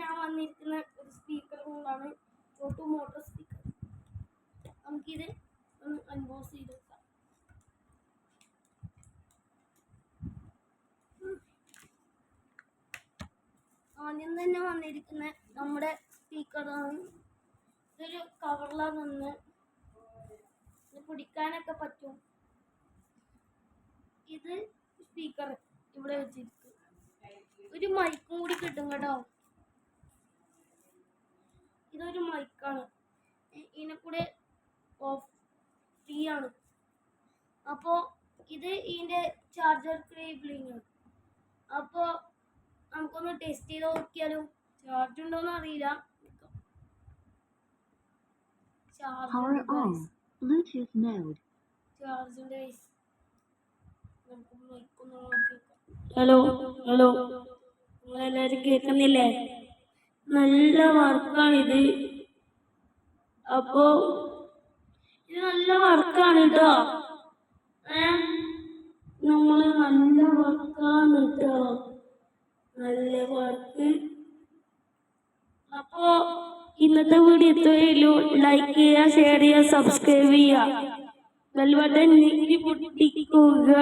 ഞാൻ വന്നിരിക്കുന്ന ഒരു സ്പീക്കർ കൊണ്ടാണ് ചോട്ടു മോട്ടോർ സ്പീക്കർ. നമുക്കിത് ഒന്ന് അൺബോക്സ് ചെയ്ത് വെക്കാം. ആദ്യം തന്നെ വന്നിരിക്കുന്ന നമ്മുടെ സ്പീക്കറാണ്. ഇതൊരു കവറിലാണ് വന്ന് പിടിക്കാനൊക്കെ പറ്റും. ഇത് സ്പീക്കർ ഇവിടെ വെച്ചിരിക്കും. ഒരു മൈക്കും കൂടി കിട്ടും കേട്ടോ. ഇതൊരു മൈക്കാണ്. ഇതിനെ കൂടെ ഫ്രീ ആണ്. അപ്പോൾ ഇത് ഇതിൻ്റെ ചാർജർ കേബിളിങ്. അപ്പോൾ നമുക്കൊന്ന് ടെസ്റ്റ് ചെയ്ത് നോക്കിയാലോ. ചാർജ് ഉണ്ടോയെന്ന് അറിയില്ല. ഹലോ ഹലോ, നിങ്ങളെല്ലാവരും കേൾക്കുന്നില്ലേ? നല്ല വർക്കാണിത്. അപ്പോൾ ഇത് നല്ല വർക്കാണ് കേട്ടോ. നമ്മൾ നല്ല വർക്കാണ് കേട്ടോ, നല്ല വർക്ക്. അപ്പോൾ ഇന്നത്തെ വീഡിയോ ഇത്രയുള്ളൂ. ലൈക്ക് ചെയ്യുക, ഷെയർ ചെയ്യുക, സബ്സ്ക്രൈബ് ചെയ്യുക, ബെൽ ബട്ടൺ ഞെക്കി പൊട്ടിക്കുക.